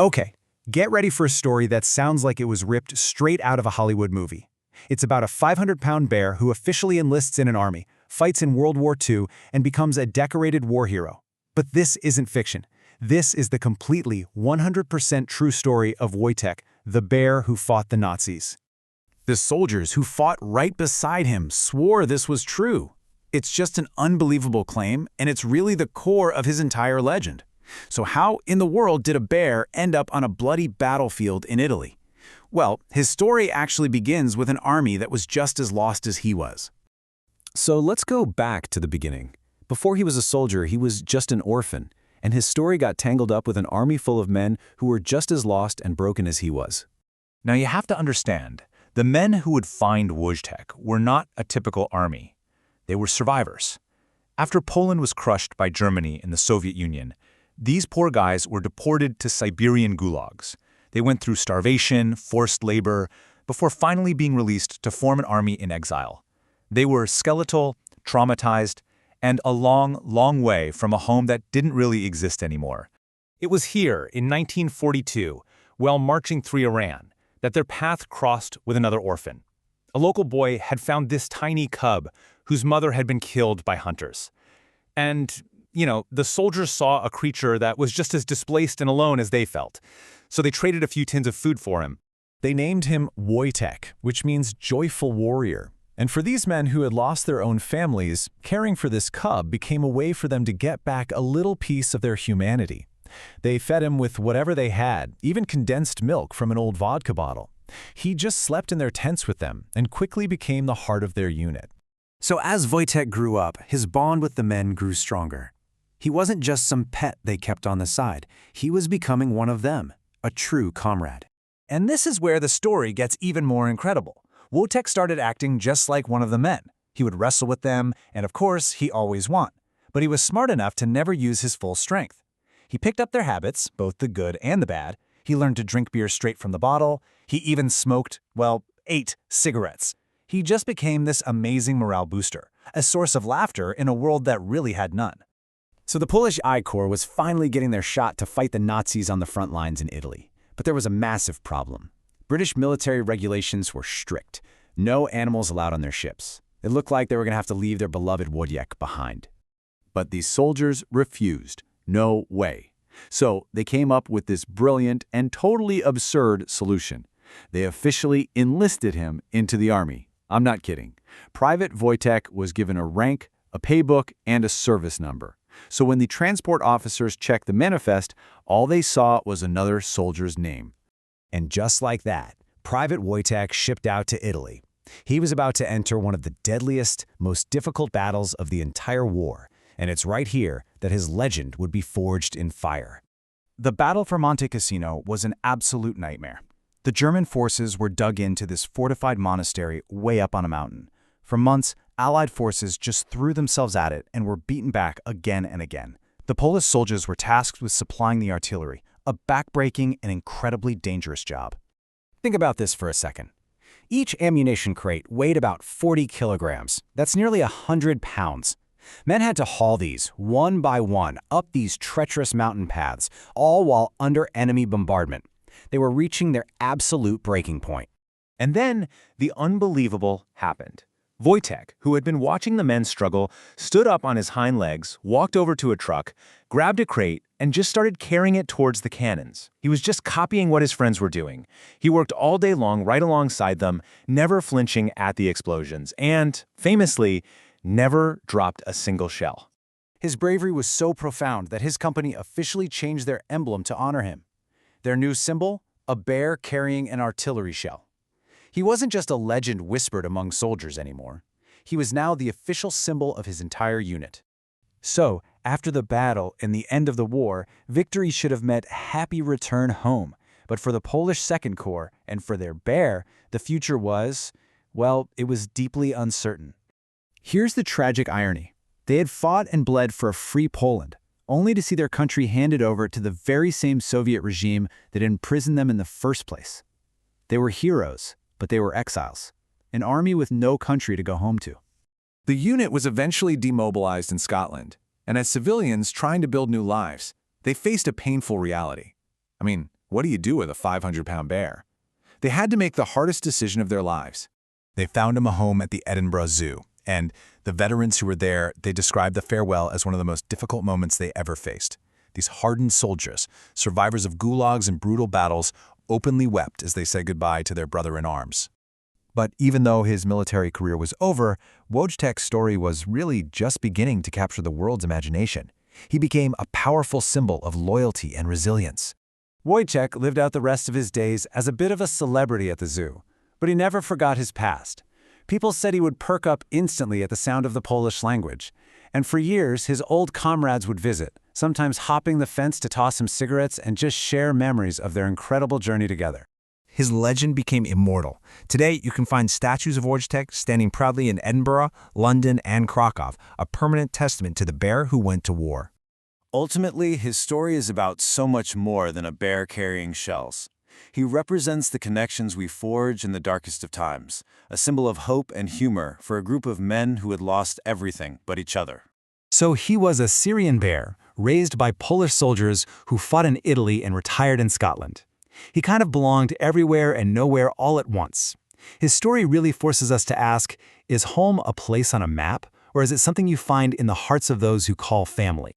Okay, get ready for a story that sounds like it was ripped straight out of a Hollywood movie. It's about a 500-pound bear who officially enlists in an army, fights in World War II, and becomes a decorated war hero. But this isn't fiction. This is the completely 100% true story of Wojtek, the bear who fought the Nazis. The soldiers who fought right beside him swore this was true. It's just an unbelievable claim, and it's really the core of his entire legend. So how in the world did a bear end up on a bloody battlefield in Italy? Well, his story actually begins with an army that was just as lost as he was. So let's go back to the beginning. Before he was a soldier, he was just an orphan, and his story got tangled up with an army full of men who were just as lost and broken as he was. Now you have to understand, the men who would find Wojtek were not a typical army. They were survivors. After Poland was crushed by Germany in the Soviet Union, these poor guys were deported to Siberian gulags. They went through starvation, forced labor, before finally being released to form an army in exile. They were skeletal, traumatized, and a long, long way from a home that didn't really exist anymore. It was here, in 1942, while marching through Iran, that their path crossed with another orphan. A local boy had found this tiny cub whose mother had been killed by hunters. And, the soldiers saw a creature that was just as displaced and alone as they felt. So they traded a few tins of food for him. They named him Wojtek, which means joyful warrior. And for these men who had lost their own families, caring for this cub became a way for them to get back a little piece of their humanity. They fed him with whatever they had, even condensed milk from an old vodka bottle. He just slept in their tents with them and quickly became the heart of their unit. So as Wojtek grew up, his bond with the men grew stronger. He wasn't just some pet they kept on the side. He was becoming one of them, a true comrade. And this is where the story gets even more incredible. Wojtek started acting just like one of the men. He would wrestle with them, and of course, he always won. But he was smart enough to never use his full strength. He picked up their habits, both the good and the bad. He learned to drink beer straight from the bottle. He even smoked, ate cigarettes. He just became this amazing morale booster, a source of laughter in a world that really had none. So the Polish I Corps was finally getting their shot to fight the Nazis on the front lines in Italy. But there was a massive problem. British military regulations were strict. No animals allowed on their ships. It looked like they were going to have to leave their beloved Wojtek behind. But these soldiers refused. No way. So they came up with this brilliant and totally absurd solution. They officially enlisted him into the army. I'm not kidding. Private Wojtek was given a rank, a paybook, and a service number. So when the transport officers checked the manifest, all they saw was another soldier's name. And just like that, Private Wojtek shipped out to Italy. He was about to enter one of the deadliest, most difficult battles of the entire war, and it's right here that his legend would be forged in fire. The battle for Monte Cassino was an absolute nightmare. The German forces were dug into this fortified monastery way up on a mountain. For months, Allied forces just threw themselves at it and were beaten back again and again. The Polish soldiers were tasked with supplying the artillery, a backbreaking and incredibly dangerous job. Think about this for a second. Each ammunition crate weighed about 40 kilograms. That's nearly 100 pounds. Men had to haul these, one by one, up these treacherous mountain paths, all while under enemy bombardment. They were reaching their absolute breaking point. And then the unbelievable happened. Wojtek, who had been watching the men struggle, stood up on his hind legs, walked over to a truck, grabbed a crate, and just started carrying it towards the cannons. He was just copying what his friends were doing. He worked all day long right alongside them, never flinching at the explosions, and, famously, never dropped a single shell. His bravery was so profound that his company officially changed their emblem to honor him. Their new symbol? A bear carrying an artillery shell. He wasn't just a legend whispered among soldiers anymore. He was now the official symbol of his entire unit. So, after the battle and the end of the war, victory should have meant happy return home. But for the Polish Second Corps and for their bear, the future was, it was deeply uncertain. Here's the tragic irony. They had fought and bled for a free Poland, only to see their country handed over to the very same Soviet regime that imprisoned them in the first place. They were heroes, but they were exiles, an army with no country to go home to. The unit was eventually demobilized in Scotland, and as civilians trying to build new lives, they faced a painful reality. what do you do with a 500-pound bear? They had to make the hardest decision of their lives. They found him a home at the Edinburgh Zoo, and the veterans who were there, they described the farewell as one of the most difficult moments they ever faced. These hardened soldiers, survivors of gulags and brutal battles, openly wept as they said goodbye to their brother-in-arms. But even though his military career was over, Wojtek's story was really just beginning to capture the world's imagination. He became a powerful symbol of loyalty and resilience. Wojtek lived out the rest of his days as a bit of a celebrity at the zoo, but he never forgot his past. People said he would perk up instantly at the sound of the Polish language, and for years his old comrades would visit, sometimes hopping the fence to toss him cigarettes and just share memories of their incredible journey together. His legend became immortal. Today, you can find statues of Wojtek standing proudly in Edinburgh, London, and Krakow, a permanent testament to the bear who went to war. Ultimately, his story is about so much more than a bear carrying shells. He represents the connections we forge in the darkest of times, a symbol of hope and humor for a group of men who had lost everything but each other. So he was a Syrian bear, raised by Polish soldiers who fought in Italy and retired in Scotland. He kind of belonged everywhere and nowhere all at once. His story really forces us to ask, is home a place on a map, or is it something you find in the hearts of those who call family?